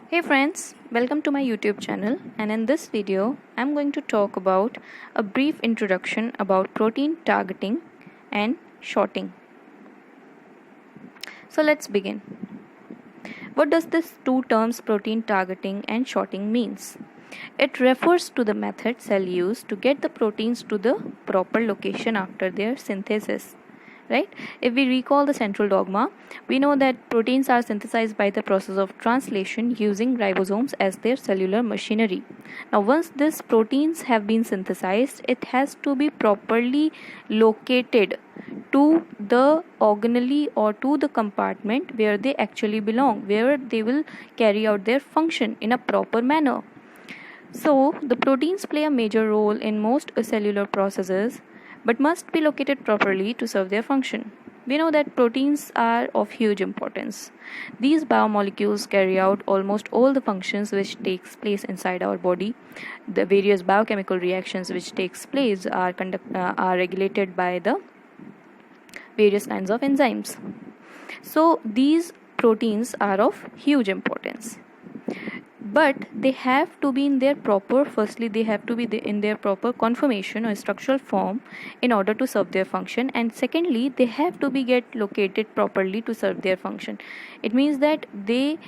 Hey friends, welcome to my YouTube channel, and in this video I'm going to talk about a brief introduction about protein targeting and shorting. So let's begin. What does this two terms protein targeting and shorting means? It refers to the method cell use to get the proteins to the proper location after their synthesis. Right? If we recall the central dogma, we know that proteins are synthesized by the process of translation using ribosomes as their cellular machinery. Now, once these proteins have been synthesized, it has to be properly located to the organelle or to the compartment where they actually belong, where they will carry out their function in a proper manner. So, the proteins play a major role in most cellular processes but must be located properly to serve their function. We know that proteins are of huge importance. These biomolecules carry out almost all the functions which takes place inside our body. The various biochemical reactions which takes place are regulated by the various kinds of enzymes. So these proteins are of huge importance, but they have to be in their proper in their proper conformation or structural form in order to serve their function, and secondly they have to be get located properly to serve their function. It means that they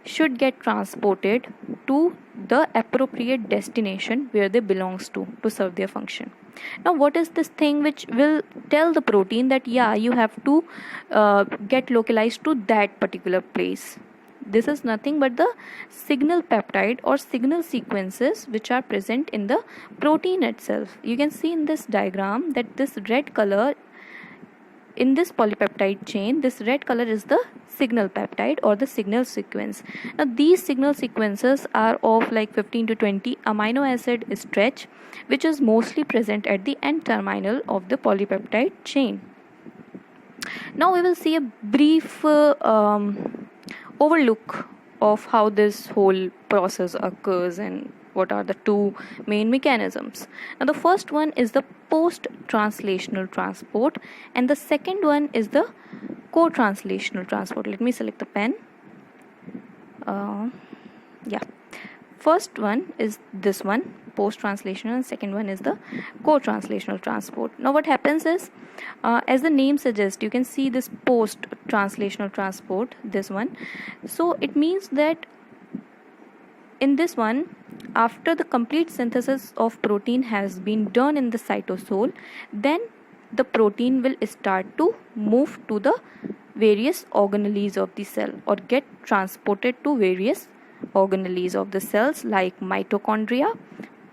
should get transported to the appropriate destination where they belongs to serve their function. Now, what is this thing which will tell the protein that you have to get localized to that particular place? This is nothing but the signal peptide or signal sequences which are present in the protein itself. You can see in this diagram that this red color in this polypeptide chain, this red color is the signal peptide or the signal sequence. Now these signal sequences are of like 15 to 20 amino acid stretch, which is mostly present at the end terminal of the polypeptide chain. Now we will see a brief overlook of how this whole process occurs and what are the two main mechanisms. Now the first one is the post-translational transport and the second one is the co-translational transport. Let me select the pen. First one is this one, post-translational, and second one is the co-translational transport. Now what happens is, as the name suggests, you can see this post-translational transport, this one. So it means that in this one, after the complete synthesis of protein has been done in the cytosol, then the protein will start to move to the various organelles of the cell or get transported to various organelles of the cells like mitochondria,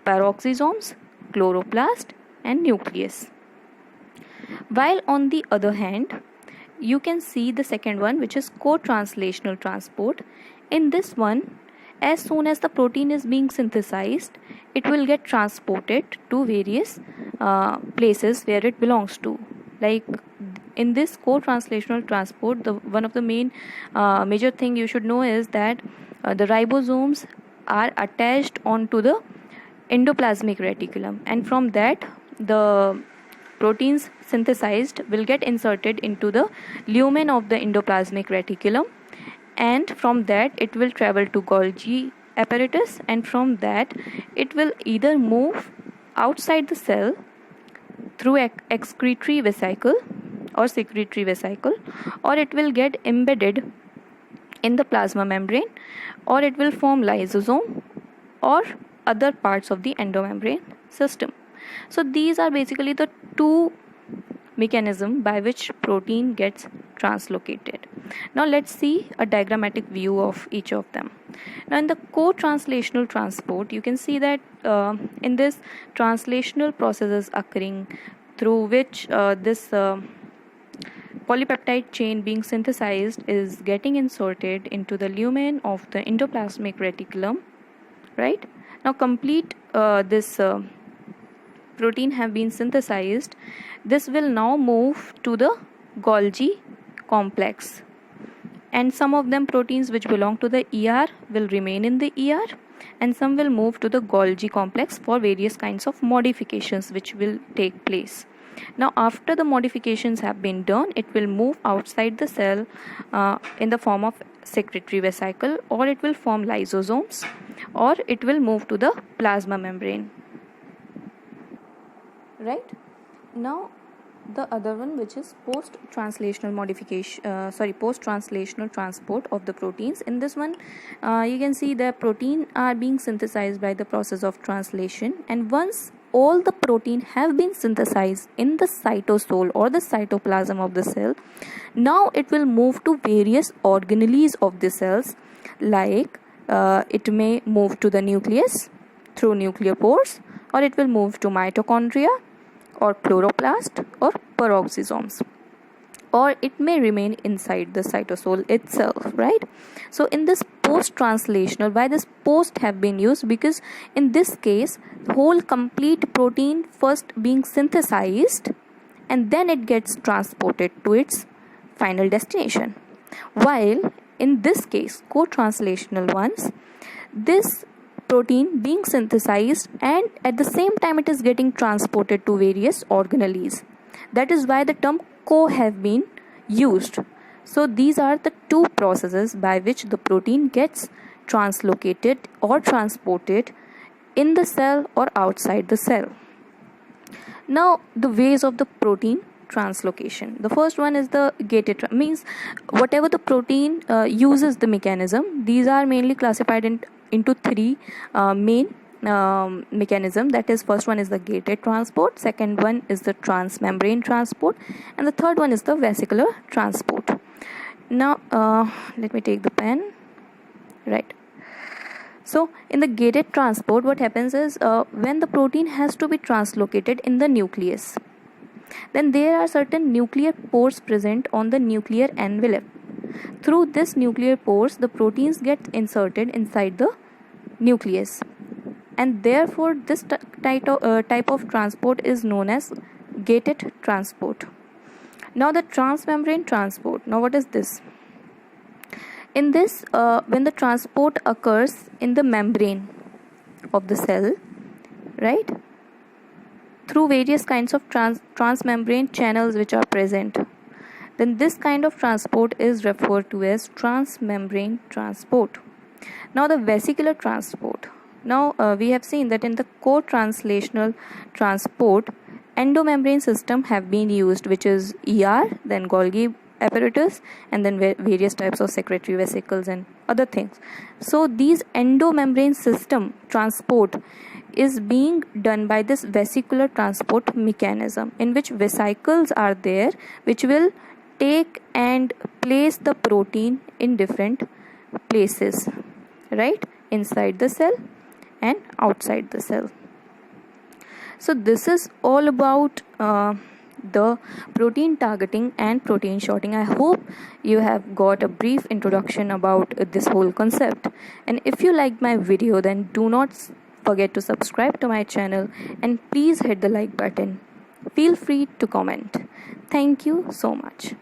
peroxisomes, chloroplast, and nucleus. While on the other hand, you can see the second one, which is co-translational transport. In this one, as soon as the protein is being synthesized, it will get transported to various places where it belongs to. Like in this co-translational transport, the one of the main major thing you should know is that the ribosomes are attached onto the endoplasmic reticulum, and from that the proteins synthesized will get inserted into the lumen of the endoplasmic reticulum, and from that it will travel to Golgi apparatus, and from that it will either move outside the cell through excretory vesicle or secretory vesicle, or it will get embedded in the plasma membrane, or it will form lysosome or other parts of the endomembrane system. So these are basically the two mechanism by which protein gets translocated. Now let's see a diagrammatic view of each of them. Now in the co-translational transport, you can see that in this translational process is occurring through which this polypeptide chain being synthesized is getting inserted into the lumen of the endoplasmic reticulum, right? Now complete this protein have been synthesized. This will now move to the Golgi complex, and some of them proteins which belong to the ER will remain in the ER, and some will move to the Golgi complex for various kinds of modifications which will take place. Now after the modifications have been done, it will move outside the cell in the form of secretory vesicle, or it will form lysosomes, or it will move to the plasma membrane. Right? Now the other one, which is post-translational transport of the proteins. In this one, you can see the protein are being synthesized by the process of translation, and once all the protein have been synthesized in the cytosol or the cytoplasm of the cell, now it will move to various organelles of the cells, like it may move to the nucleus through nuclear pores, or it will move to mitochondria or chloroplast or peroxisomes, or it may remain inside the cytosol itself, right? So in this post-translational, why this post have been used? Because in this case, whole complete protein first being synthesized and then it gets transported to its final destination, while in this case, co-translational ones, this protein being synthesized and at the same time it is getting transported to various organelles. That is why the term co have been used. So these are the two processes by which the protein gets translocated or transported in the cell or outside the cell. Now the ways of the protein translocation. The first one is the gated, means whatever the protein uses the mechanism. These are mainly classified into three main mechanism. That is, first one is the gated transport, second one is the transmembrane transport, and the third one is the vesicular transport. Now let me take the pen. Right. So in the gated transport, what happens is when the protein has to be translocated in the nucleus, then there are certain nuclear pores present on the nuclear envelope. Through this nuclear pores, the proteins get inserted inside the nucleus, and therefore this type of transport is known as gated transport. Now the transmembrane transport. Now what is this? In this, when the transport occurs in the membrane of the cell, right, through various kinds of transmembrane channels which are present, then this kind of transport is referred to as transmembrane transport. Now the vesicular transport. Now we have seen that in the co-translational transport, endomembrane system have been used, which is ER, then Golgi apparatus, and then various types of secretory vesicles and other things. So these endomembrane system transport is being done by this vesicular transport mechanism, in which vesicles are there which will take and place the protein in different places, right, inside the cell and outside the cell. So this is all about the protein targeting and protein shorting. I hope you have got a brief introduction about this whole concept, and if you liked my video, then do not forget to subscribe to my channel, and please hit the like button. Feel free to comment. Thank you so much.